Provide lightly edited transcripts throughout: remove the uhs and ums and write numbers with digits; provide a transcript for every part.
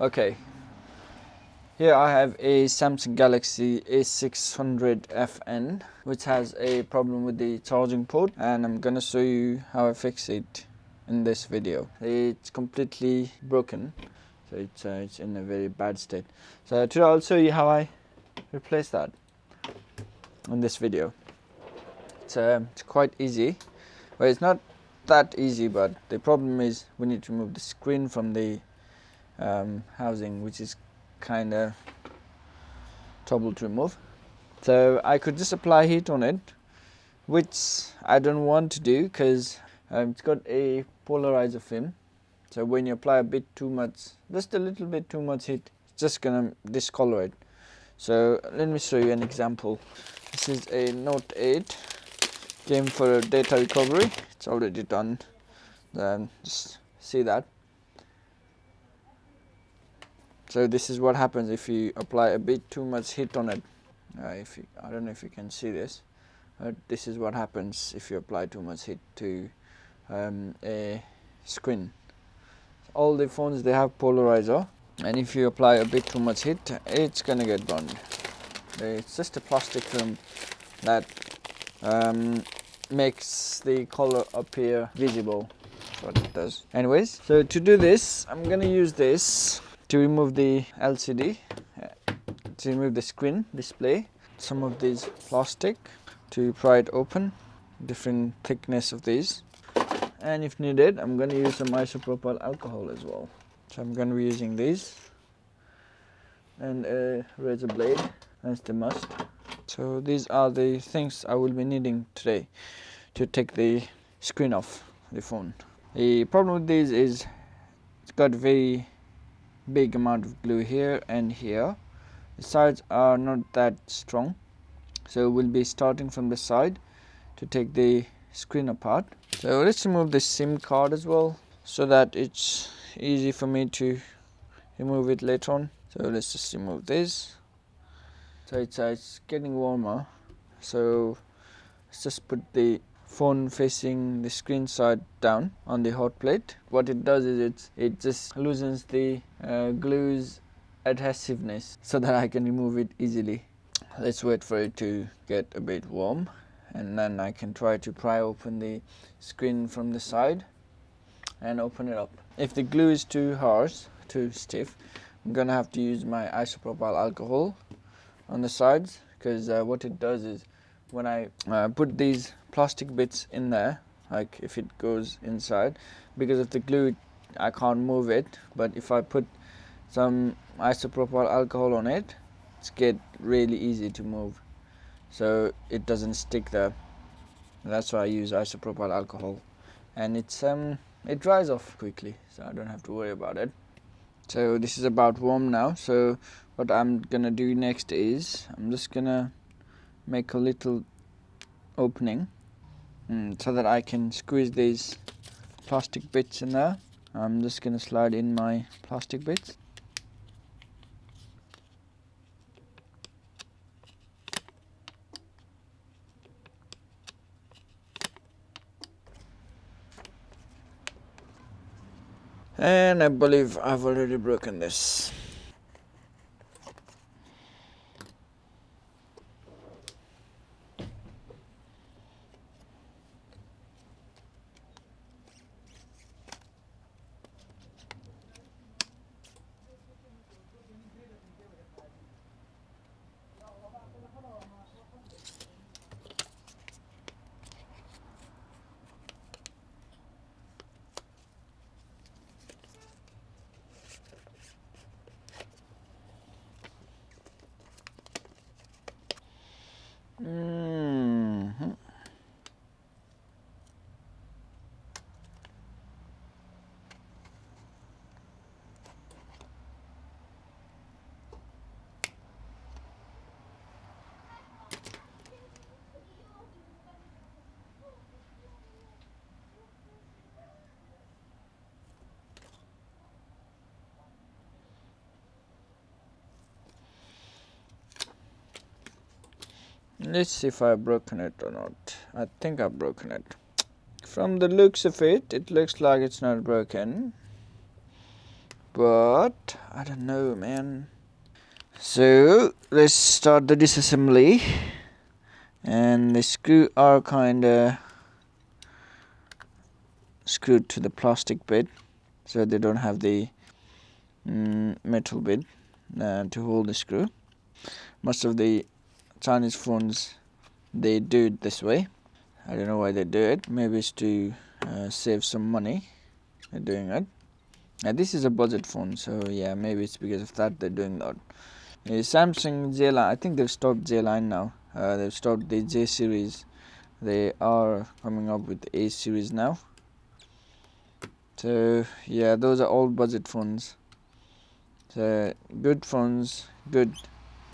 Okay, here I have a Samsung Galaxy a600fn which has a problem with the charging port, and I'm gonna show you how I fix it in this video. It's completely broken, so it's in a very bad state. So today I'll show you how I replace that in this video. It's quite easy. Well, it's not that easy, but the problem is we need to remove the screen from the housing, which is kind of trouble to remove. So I could just apply heat on it, which I don't want to do because it's got a polarizer film. So when you apply a bit too much, just a little bit too much heat, it's just gonna discolor it. So let me show you an example. This is a Note 8, came for data recovery. It's already done. Then just see that. So this is what happens if you apply a bit too much heat on it. I don't know if you can see this, but this is what happens if you apply too much heat to a screen. All the phones, they have polarizer, and if you apply a bit too much heat, it's gonna get burned. It's just a plastic film that makes the color appear visible. That's what it does. Anyways, so to do this, I'm gonna use this to remove the LCD, to remove the screen display, some of these plastic to pry it open, different thickness of these, and if needed I'm going to use some isopropyl alcohol as well. So I'm going to be using these, and a razor blade, that's the must. So these are the things I will be needing today to take the screen off the phone. The problem with these is it's got very big amount of glue here and here. The sides are not that strong, so we'll be starting from the side to take the screen apart. So let's remove the SIM card as well, so that it's easy for me to remove it later on. So let's just remove this. So it's getting warmer, so let's just put the phone facing the screen side down on the hot plate. What it does is it just loosens the glue's adhesiveness so that I can remove it easily. Let's wait for it to get a bit warm, and then I can try to pry open the screen from the side and open it up. If the glue is too harsh, too stiff, I'm gonna have to use my isopropyl alcohol on the sides, because what it does is when I put these plastic bits in there, like if it goes inside, because of the glue I can't move it, but if I put some isopropyl alcohol on it, it's get really easy to move, so it doesn't stick there. That's why I use isopropyl alcohol, and it dries off quickly, so I don't have to worry about it. So this is about warm now, so what I'm gonna do next is I'm just gonna make a little opening so that I can squeeze these plastic bits in there. I'm just gonna slide in my plastic bits. And I believe I've already broken this. Let's see if I've broken it or not. I think I've broken it. From the looks of it, it looks like it's not broken. but I don't know, man. So let's start the disassembly, and the screw are kinda screwed to the plastic bit, so they don't have the metal bit to hold the screw. Most of the Chinese phones, they do it this way. I don't know why they do it. Maybe it's to save some money. They're doing it. This is a budget phone, so yeah, maybe it's because of that they're doing that. Samsung J line, I think they've stopped J line now. They've stopped the J series. They are coming up with A series now. So yeah, those are all budget phones. So good phones, good,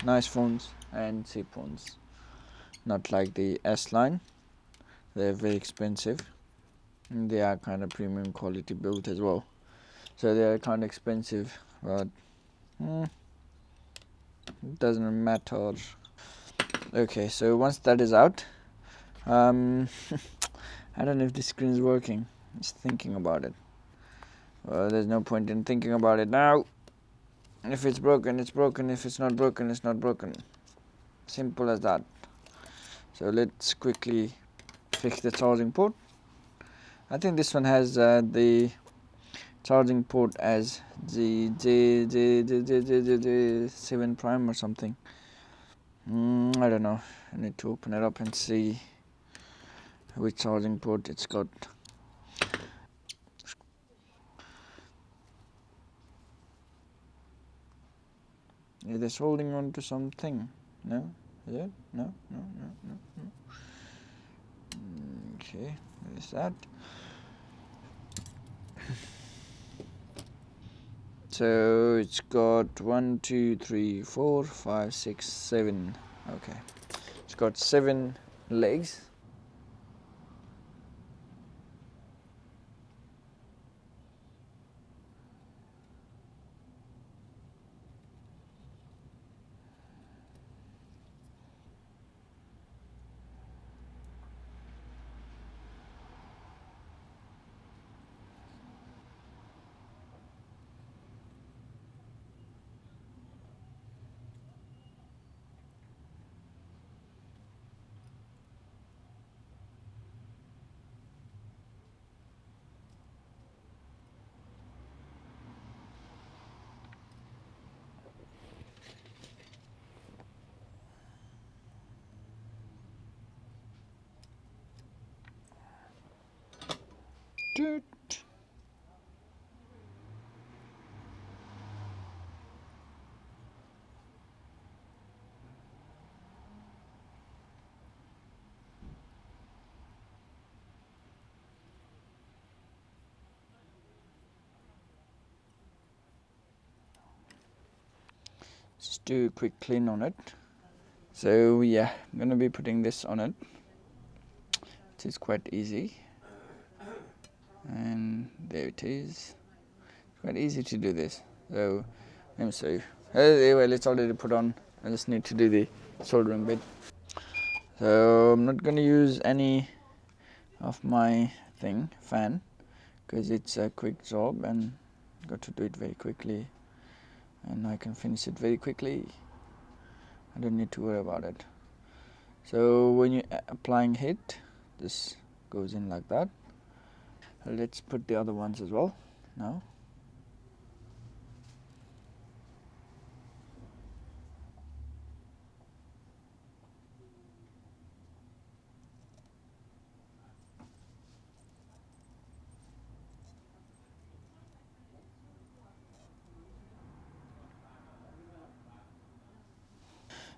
nice phones, and cheap phones. Not like the S line. They're very expensive. And they are kind of premium quality built as well. So they are kind of expensive, but it doesn't matter. Okay, so once that is out, I don't know if the screen is working. Just thinking about it. Well, there's no point in thinking about it now. If it's broken, it's broken. If it's not broken, it's not broken. Simple as that. So let's quickly fix the charging port. I think this one has the charging port as the J7 prime or something. I don't know. I need to open it up and see which charging port it's got. Is this holding on to something? No? Is it? No. Okay, there's that. So it's got 1, 2, 3, 4, 5, 6, 7. Okay, it's got 7 legs. Just do a quick clean on it. So yeah, I'm gonna be putting this on it. It is quite easy, and there it is. Quite easy to do this. So let me show you. Well, it's already put on. I just need to do the soldering bit. So I'm not gonna use any of my fan, because it's a quick job and got to do it very quickly, and I can finish it very quickly. I don't need to worry about it. So when you're applying heat, this goes in like that. Let's put the other ones as well now.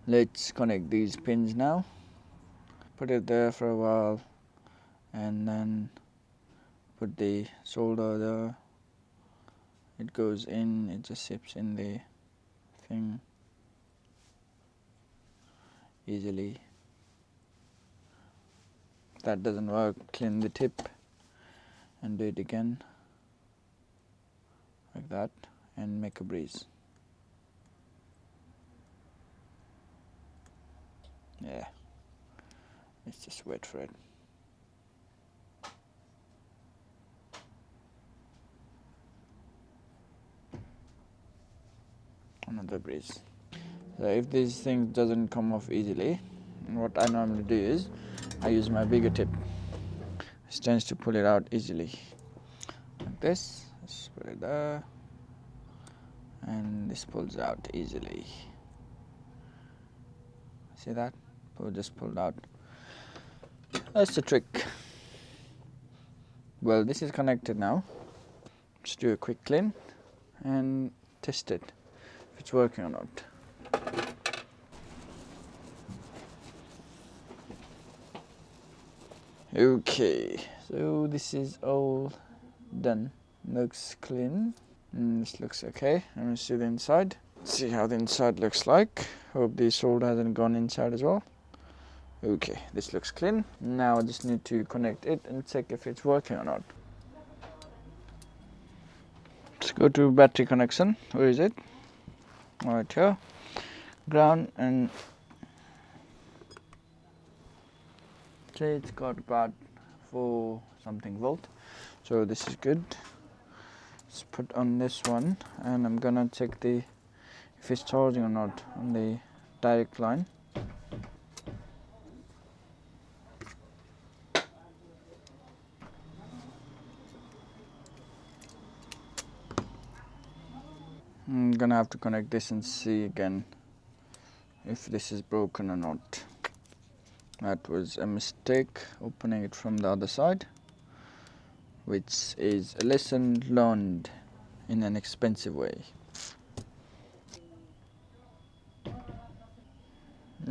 Let's connect these pins now. Put it there for a while, and then put the solder there. It goes in, it just sips in the thing easily. If that doesn't work, clean the tip and do it again like that, and make a breeze. Yeah, let's just wait for it. another breeze. So if this thing doesn't come off easily, what I normally do is I use my bigger tip. It tends to pull it out easily. Like this, just put it there, and this pulls out easily. See that? Just pulled out. That's the trick. Well, this is connected now. Just do a quick clean and test it if it's working or not. Okay, so this is all done. Looks clean. This looks okay. I'm gonna see the inside. See how the inside looks like. Hope the solder hasn't gone inside as well. Okay, this looks clean. Now I just need to connect it and check if it's working or not. Let's go to battery connection. Where is it? Right here. Ground, and say it's got about 4 something volt. So this is good. Let's put on this one, and I'm gonna check if it's charging or not on the direct line. I'm gonna have to connect this and see again if this is broken or not. That was a mistake, opening it from the other side, which is a lesson learned in an expensive way.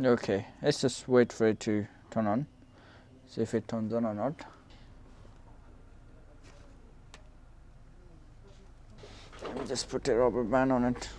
Okay, let's just wait for it to turn on, see if it turns on or not. Let me just put a rubber band on it.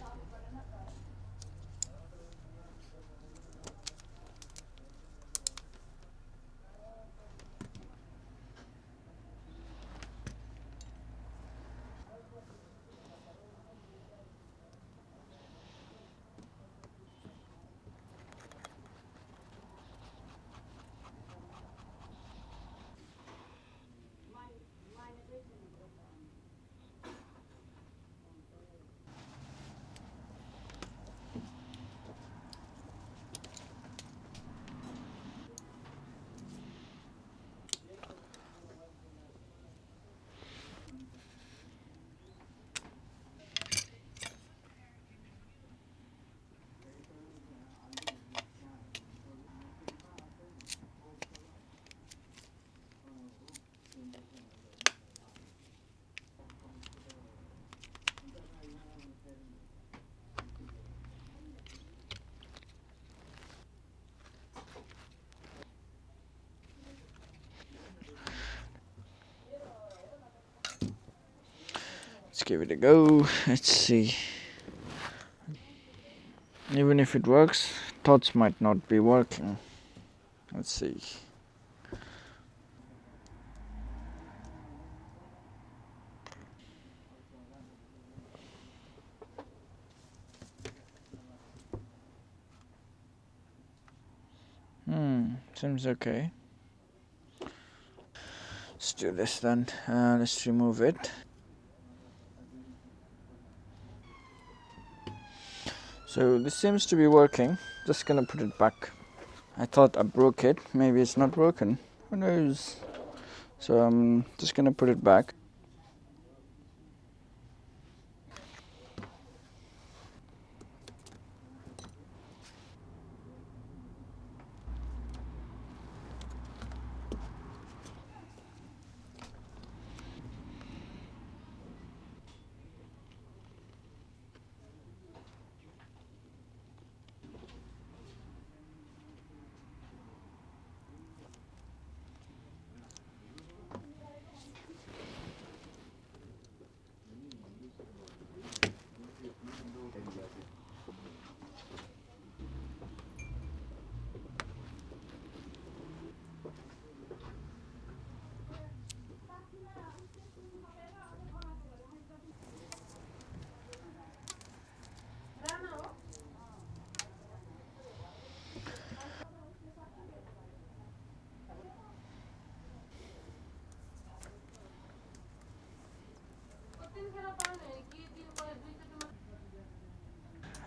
Let's give it a go. Let's see. Even if it works, thoughts might not be working. Let's see. Seems okay. Let's do this then. Let's remove it. So this seems to be working. Just gonna put it back. I thought I broke it. Maybe it's not broken. Who knows? So I'm just gonna put it back.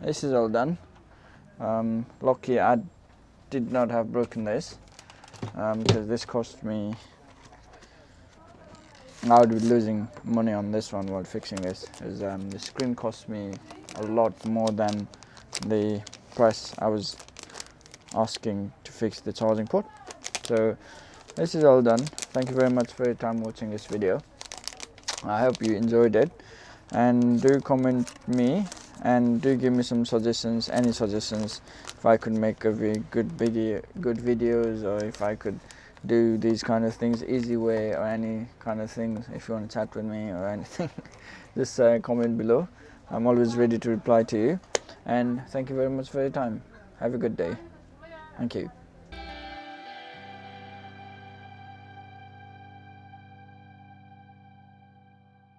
this is all done. Lucky I did not have broken this, because this cost me, I would be losing money on this one while fixing this, because the screen cost me a lot more than the price I was asking to fix the charging port. So this is all done. Thank you very much for your time watching this video. I hope you enjoyed it, and do comment me and do give me some suggestions, any suggestions, if I could make a very good videos, or if I could do these kind of things easy way, or any kind of things. If you want to chat with me or anything, just comment below. I'm always ready to reply to you, and thank you very much for your time. Have a good day. Thank you.